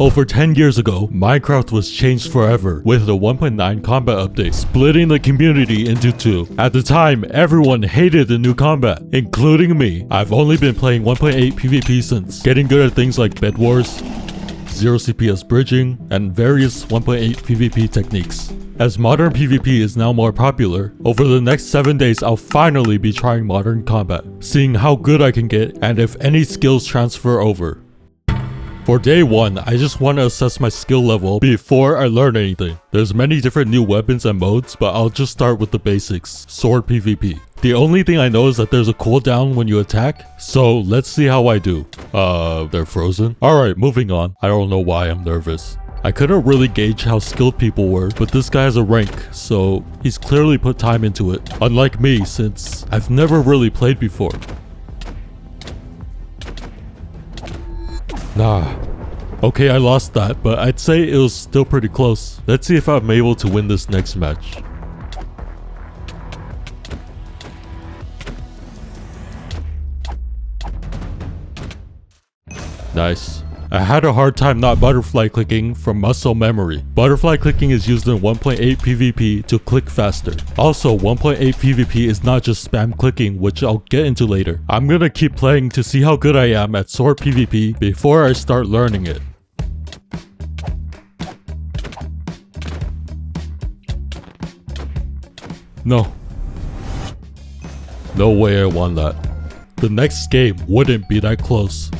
Over 10 years ago, Minecraft was changed forever with the 1.9 combat update, splitting the community into two. At the time, everyone hated the new combat, including me. I've only been playing 1.8 PvP since, getting good at things like bed wars, 0 CPS bridging, and various 1.8 PvP techniques. As modern PvP is now more popular, over the next 7 days I'll finally be trying modern combat, seeing how good I can get and if any skills transfer over. For day 1, I just want to assess my skill level before I learn anything. There's many different new weapons and modes, but I'll just start with the basics, sword PvP. The only thing I know is that there's a cooldown when you attack, so let's see how I do. They're frozen? Alright, moving on. I don't know why I'm nervous. I couldn't really gauge how skilled people were, but this guy has a rank, so he's clearly put time into it. Unlike me, since I've never really played before. Nah. Okay, I lost that, but I'd say it was still pretty close. Let's see if I'm able to win this next match. Nice. I had a hard time not butterfly clicking from muscle memory. Butterfly clicking is used in 1.8 PvP to click faster. Also, 1.8 PvP is not just spam clicking, which I'll get into later. I'm gonna keep playing to see how good I am at sword PvP before I start learning it. No. No way I won that. The next game wouldn't be that close.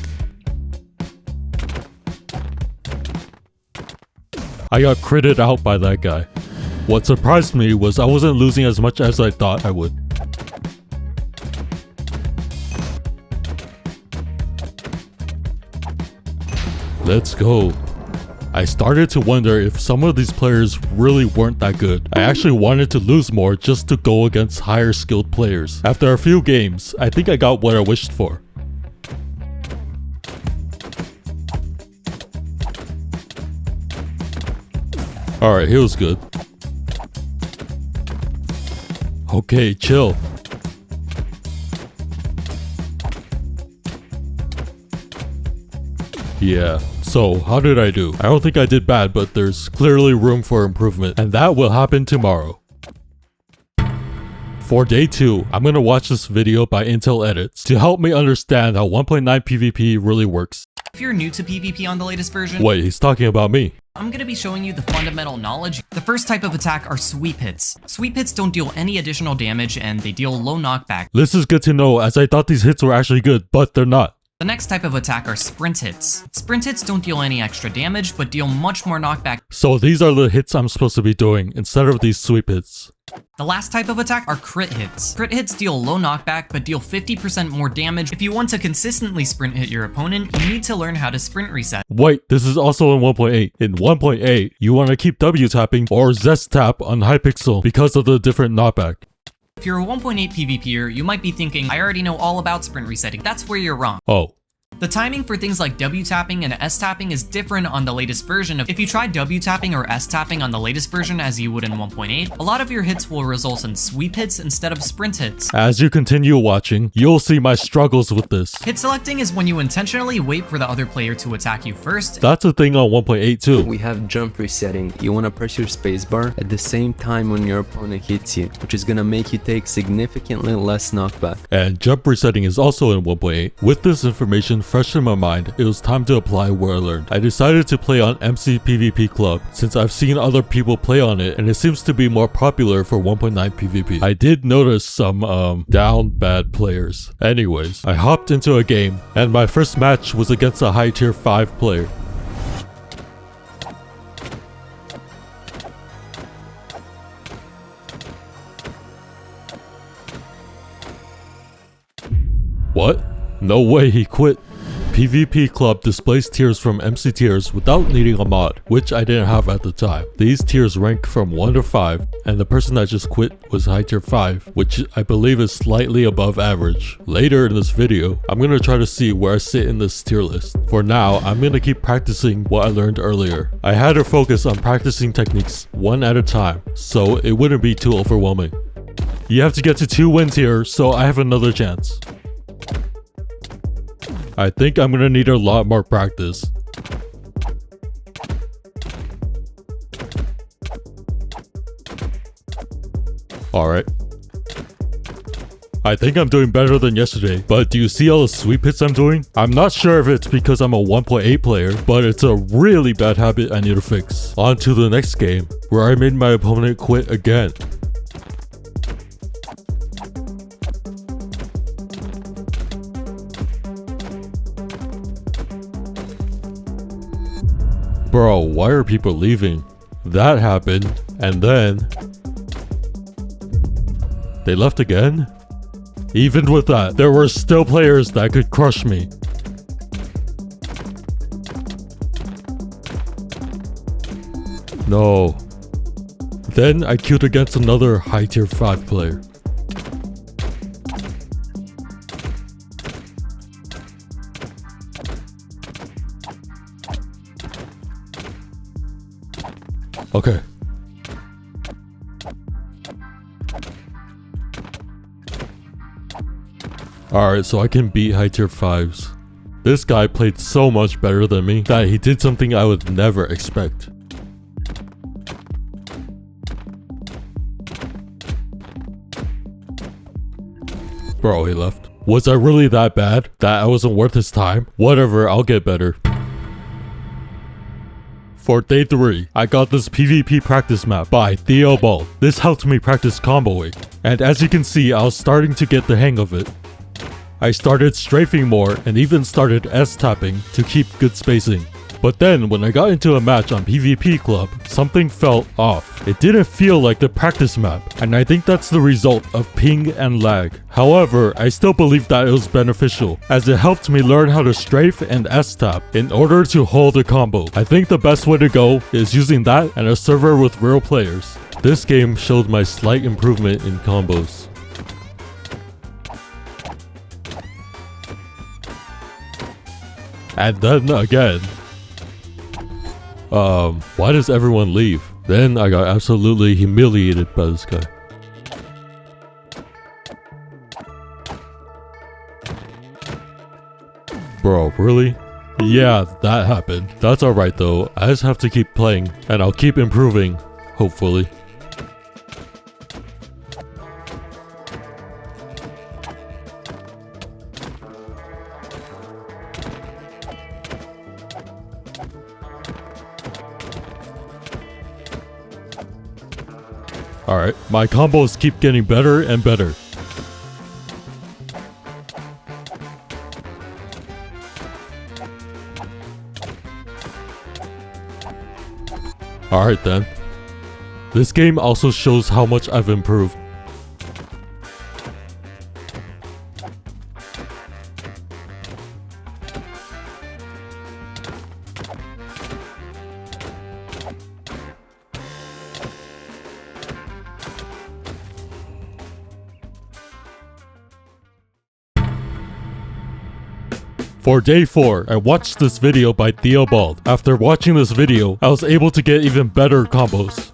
I got critted out by that guy. What surprised me was I wasn't losing as much as I thought I would. Let's go. I started to wonder if some of these players really weren't that good. I actually wanted to lose more just to go against higher skilled players. After a few games, I think I got what I wished for. Alright, he was good. Okay, chill. Yeah, so how did I do? I don't think I did bad, but there's clearly room for improvement, and that will happen tomorrow. For day 2, I'm gonna watch this video by Intel Edits to help me understand how 1.9 PvP really works. If you're new to PvP on the latest version, Wait, he's talking about me. I'm gonna be showing you the fundamental knowledge. The first type of attack are sweep hits. Sweep hits don't deal any additional damage and they deal low knockback. This is good to know, as I thought these hits were actually good, but they're not. The next type of attack are sprint hits. Sprint hits don't deal any extra damage, but deal much more knockback. So these are the hits I'm supposed to be doing instead of these sweep hits. The last type of attack are crit hits. Crit hits deal low knockback, but deal 50% more damage. If you want to consistently sprint hit your opponent, you need to learn how to sprint reset. Wait, this is also in 1.8. In 1.8, you want to keep W tapping or zest tap on Hypixel because of the different knockback. If you're a 1.8 PvPer, you might be thinking, I already know all about sprint resetting. That's where you're wrong. Oh. The timing for things like W tapping and S tapping is different on the latest version. If you try W tapping or S tapping on the latest version as you would in 1.8, a lot of your hits will result in sweep hits instead of sprint hits. As you continue watching, you'll see my struggles with this. Hit selecting is when you intentionally wait for the other player to attack you first. That's a thing on 1.8 too. We have jump resetting. You want to press your spacebar at the same time when your opponent hits you, which is gonna make you take significantly less knockback. And jump resetting is also in 1.8. With this information fresh in my mind, it was time to apply what I learned. I decided to play on MC PvP Club since I've seen other people play on it and it seems to be more popular for 1.9 PvP. I did notice some down bad players. Anyways, I hopped into a game and my first match was against a high tier 5 player. What? No way, he quit. PvP Club displays tiers from MC tiers without needing a mod, which I didn't have at the time. These tiers rank from 1 to 5, and the person that just quit was high tier 5, which I believe is slightly above average. Later in this video, I'm gonna try to see where I sit in this tier list. For now, I'm gonna keep practicing what I learned earlier. I had to focus on practicing techniques one at a time, so it wouldn't be too overwhelming. You have to get to 2 wins here, so I have another chance. I think I'm gonna need a lot more practice. Alright. I think I'm doing better than yesterday, but do you see all the sweep hits I'm doing? I'm not sure if it's because I'm a 1.8 player, but it's a really bad habit I need to fix. On to the next game, where I made my opponent quit again. Bro, why are people leaving? That happened, and then they left again? Even with that, there were still players that could crush me. No. Then I queued against another high tier 5 player. Okay. Alright, so I can beat high tier 5s. This guy played so much better than me that he did something I would never expect. Bro, he left. Was I really that bad? That I wasn't worth his time? Whatever, I'll get better. For day 3, I got this PvP practice map by Dewier. This helped me practice comboing, and as you can see, I was starting to get the hang of it. I started strafing more and even started S-tapping to keep good spacing. But then when I got into a match on PvP Club, something felt off. It didn't feel like the practice map, and I think that's the result of ping and lag. However, I still believe that it was beneficial, as it helped me learn how to strafe and S-tap in order to hold a combo. I think the best way to go is using that and a server with real players. This game showed my slight improvement in combos. And then again. Why does everyone leave? Then I got absolutely humiliated by this guy. Bro, really? Yeah, that happened. That's alright though. I just have to keep playing, and I'll keep improving, hopefully. Alright, my combos keep getting better and better. Alright then. This game also shows how much I've improved. For day 4, I watched this video by Dewier. After watching this video, I was able to get even better combos.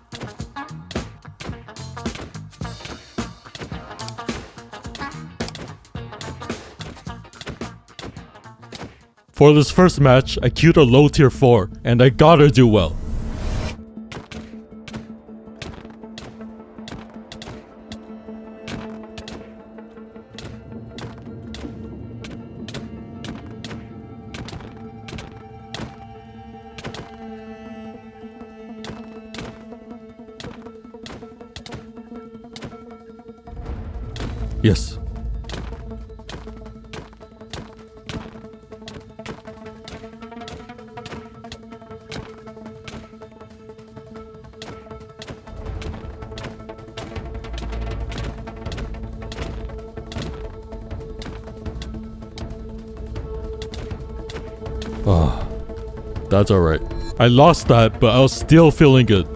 For this first match, I queued a low tier 4, and I gotta do well. Yes. Ah, that's alright. I lost that, but I was still feeling good.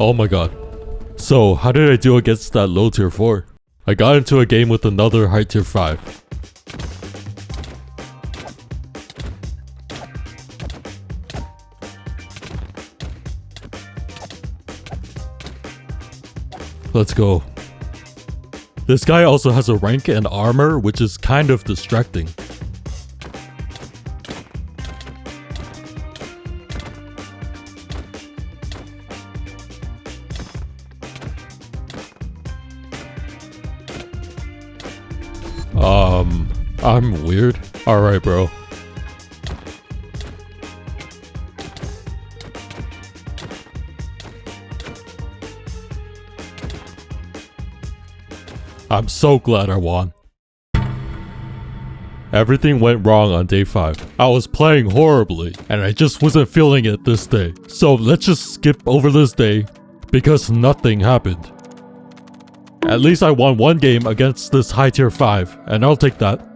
Oh my god. So, how did I do against that low tier 4? I got into a game with another high tier 5. Let's go. This guy also has a rank and armor, which is kind of distracting. I'm weird. Alright, bro. I'm so glad I won. Everything went wrong on day 5. I was playing horribly, and I just wasn't feeling it this day. So let's just skip over this day, because nothing happened. At least I won one game against this high tier 5, and I'll take that.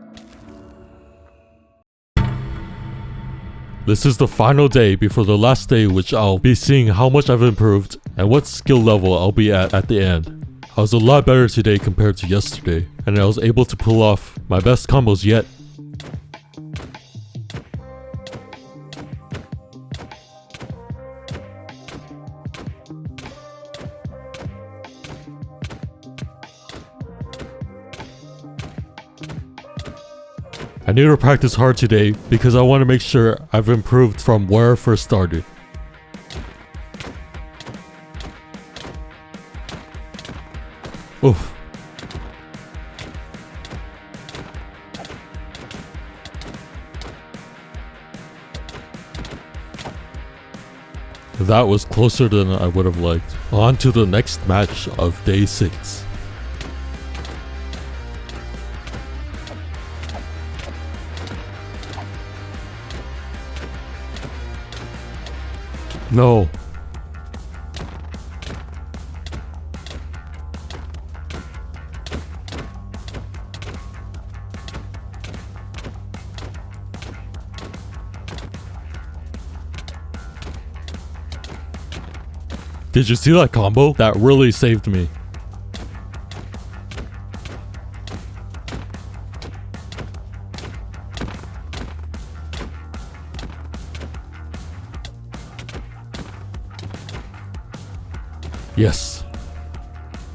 This is the final day before the last day, which I'll be seeing how much I've improved and what skill level I'll be at the end. I was a lot better today compared to yesterday, and I was able to pull off my best combos yet. I need to practice hard today because I want to make sure I've improved from where I first started. Oof. That was closer than I would have liked. On to the next match of day 6. No. Did you see that combo? That really saved me. Yes.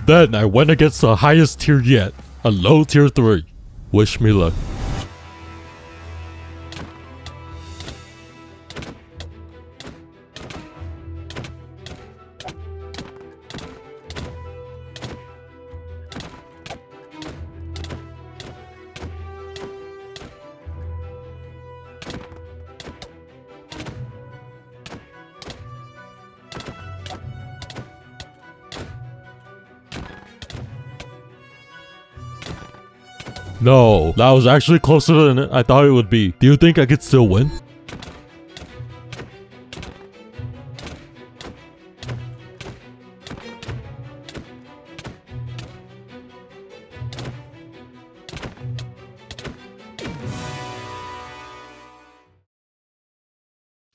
Then I went against the highest tier yet, a low tier 3. Wish me luck. No, that was actually closer than I thought it would be. Do you think I could still win?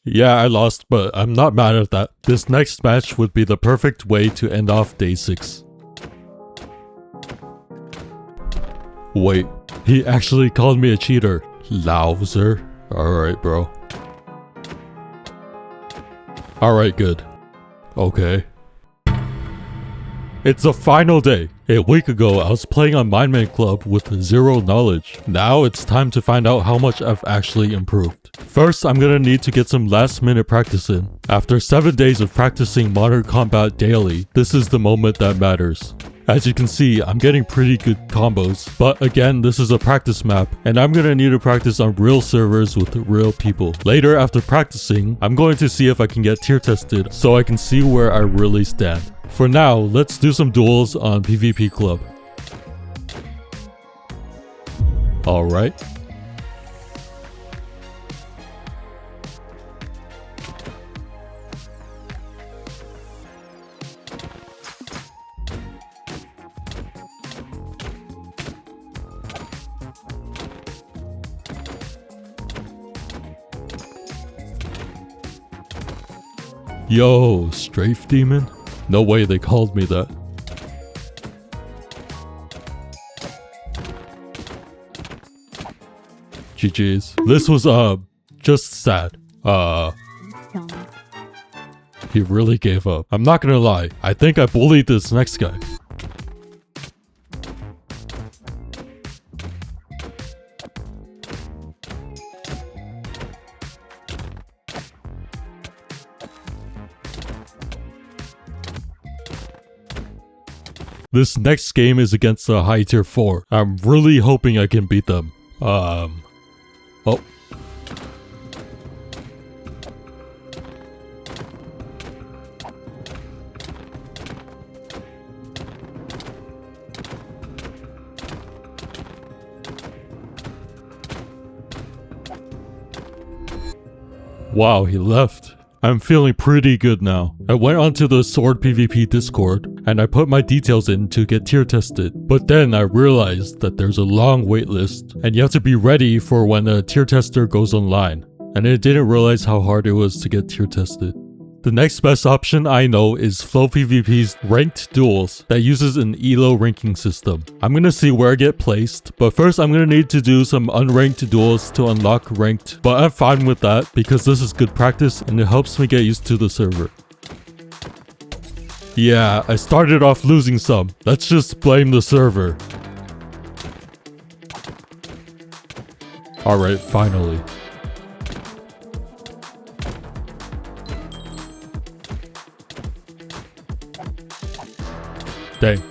Yeah, I lost, but I'm not mad at that. This next match would be the perfect way to end off day 6. Wait, he actually called me a cheater. Louser. Alright, bro. Alright, good. Okay. It's the final day. A week ago, I was playing on Mindman Club with 0 knowledge. Now it's time to find out how much I've actually improved. First, I'm gonna need to get some last minute practice in. After 7 days of practicing Modern Combat daily, this is the moment that matters. As you can see, I'm getting pretty good combos, but again, this is a practice map, and I'm gonna need to practice on real servers with real people. Later, after practicing, I'm going to see if I can get tier tested so I can see where I really stand. For now, let's do some duels on PvP Club. Alright. Yo, Strafe Demon? No way they called me that. GG's. This was, just sad. He really gave up. I'm not gonna lie. I think I bullied this next guy. This next game is against a high tier 4. I'm really hoping I can beat them. Oh. Wow, he left. I'm feeling pretty good now. I went onto the Sword PvP Discord and I put my details in to get tier tested. But then I realized that there's a long wait list and you have to be ready for when a tier tester goes online. And I didn't realize how hard it was to get tier tested. The next best option I know is Flow PvP's ranked duels that uses an ELO ranking system. I'm gonna see where I get placed, but first I'm gonna need to do some unranked duels to unlock ranked, but I'm fine with that because this is good practice and it helps me get used to the server. Yeah, I started off losing some. Let's just blame the server. Alright, finally. Dang.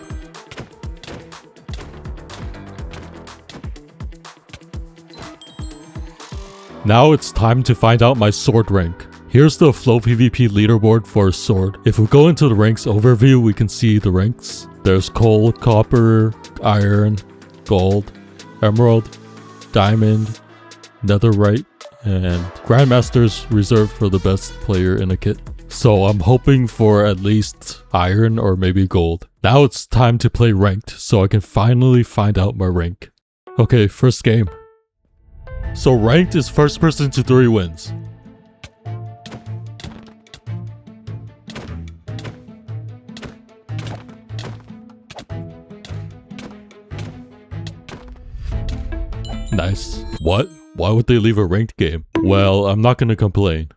Now it's time to find out my sword rank. Here's the Flow PvP leaderboard for sword. If we go into the ranks overview, we can see the ranks. There's coal, copper, iron, gold, emerald, diamond, netherite, and grandmasters reserved for the best player in a kit. So I'm hoping for at least iron or maybe gold. Now it's time to play ranked so I can finally find out my rank. Okay, first game. So ranked is first person to 3 wins. Nice. What? Why would they leave a ranked game? Well, I'm not gonna complain.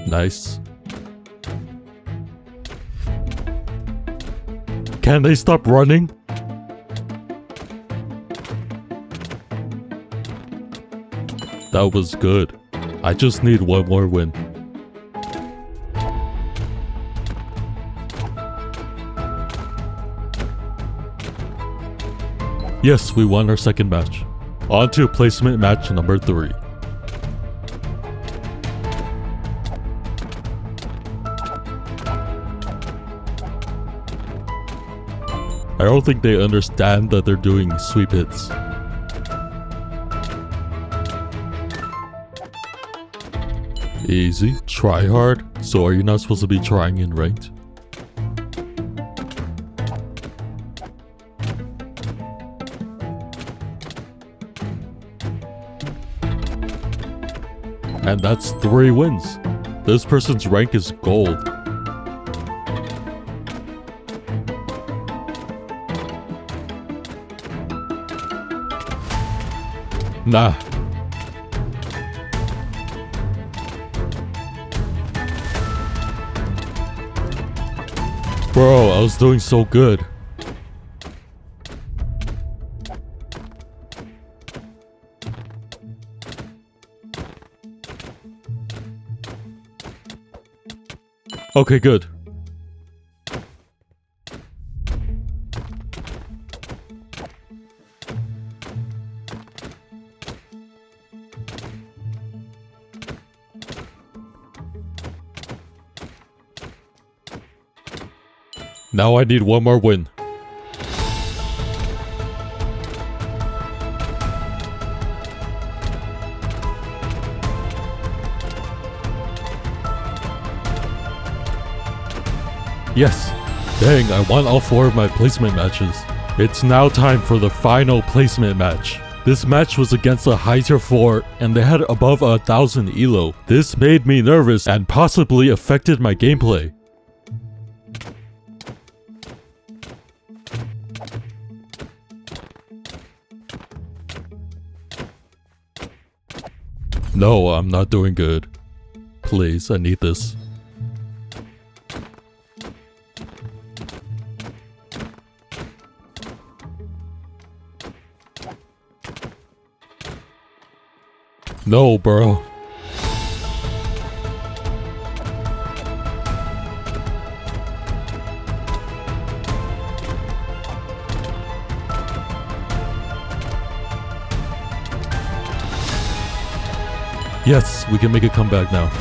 Nice. Can they stop running? That was good. I just need one more win. Yes, we won our second match. On to placement match number 3. I don't think they understand that they're doing sweep hits. Easy. Try hard. So are you not supposed to be trying in ranked? And that's 3 wins. This person's rank is gold. Nah. Bro, I was doing so good. Okay, good. Now I need one more win. Yes! Dang, I won all 4 of my placement matches. It's now time for the final placement match. This match was against a high tier 4 and they had above 1000 elo. This made me nervous and possibly affected my gameplay. No, I'm not doing good. Please, I need this. No, bro. Yes, we can make a comeback now.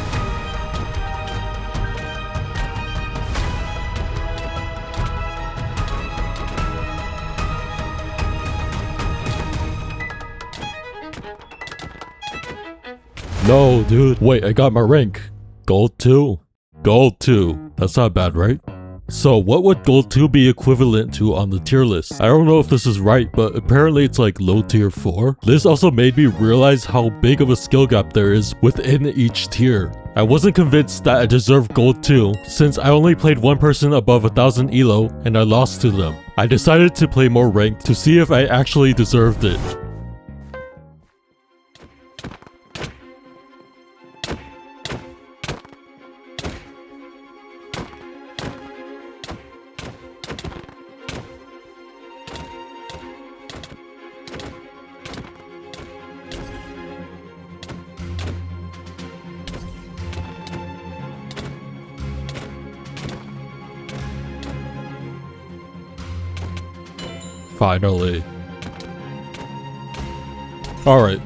No, dude. Wait, I got my rank. Gold 2. Gold 2. That's not bad, right? So what would Gold 2 be equivalent to on the tier list? I don't know if this is right, but apparently it's like low tier 4. This also made me realize how big of a skill gap there is within each tier. I wasn't convinced that I deserved Gold 2 since I only played one person above 1000 elo and I lost to them. I decided to play more ranked to see if I actually deserved it. Finally. Alright.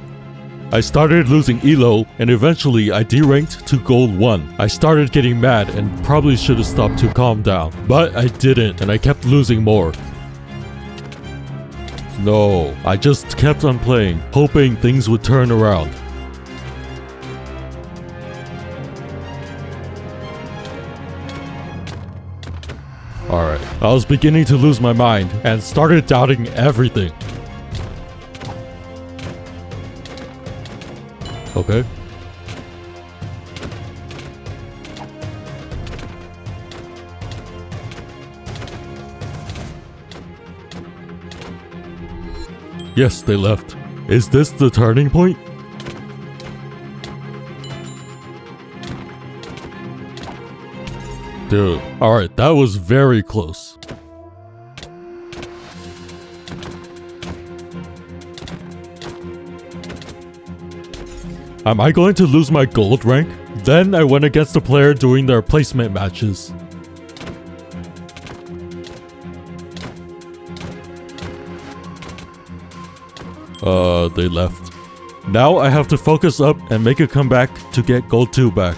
I started losing elo and eventually I deranked to gold 1. I started getting mad and probably should have stopped to calm down. But I didn't and I kept losing more. No, I just kept on playing, hoping things would turn around. Alright, I was beginning to lose my mind and started doubting everything. Okay. Yes, they left. Is this the turning point? Dude, alright, that was very close. Am I going to lose my gold rank? Then I went against a player during their placement matches. They left. Now I have to focus up and make a comeback to get gold 2 back.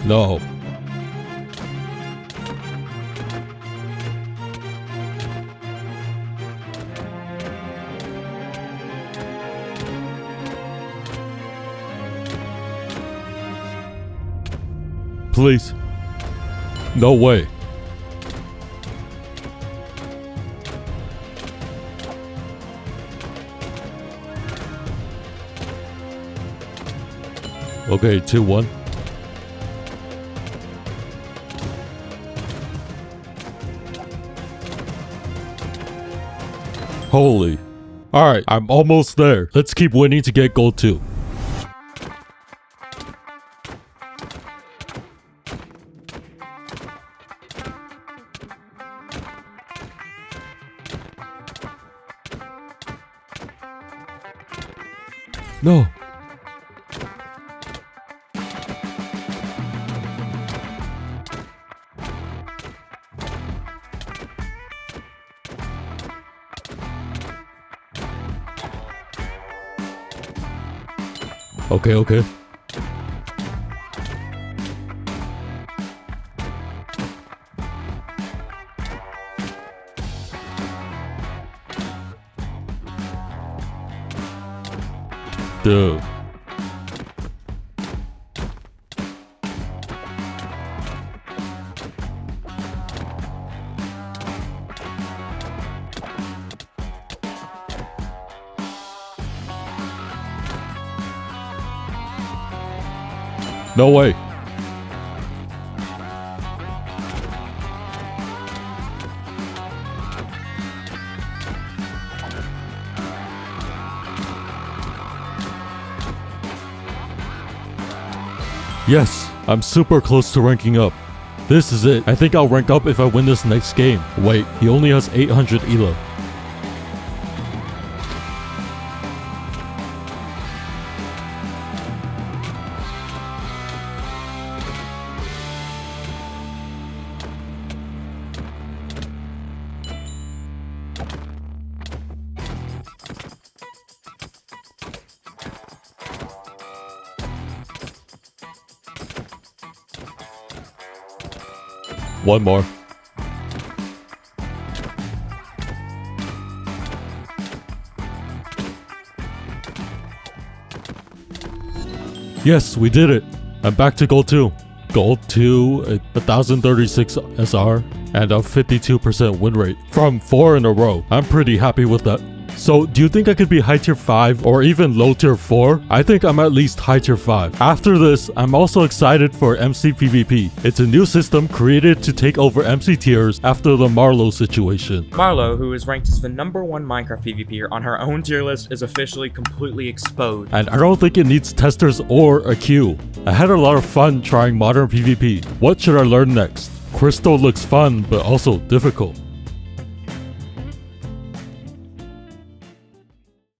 No. Please. No way. Okay, 2-1. Holy. Alright, I'm almost there. Let's keep winning to get gold 2. No. Okay. Dude. No way. Yes, I'm super close to ranking up. This is it. I think I'll rank up if I win this next game. Wait, he only has 800 elo. One more. Yes, we did it. I'm back to gold 2. Gold 2, 1036 SR, and a 52% win rate from 4 in a row. I'm pretty happy with that. So, do you think I could be high tier 5 or even low tier 4? I think I'm at least high tier 5. After this, I'm also excited for MC PvP. It's a new system created to take over MC tiers after the Marlow situation. Marlow, who is ranked as the #1 Minecraft PvPer on her own tier list, is officially completely exposed. And I don't think it needs testers or a queue. I had a lot of fun trying modern PvP. What should I learn next? Crystal looks fun, but also difficult.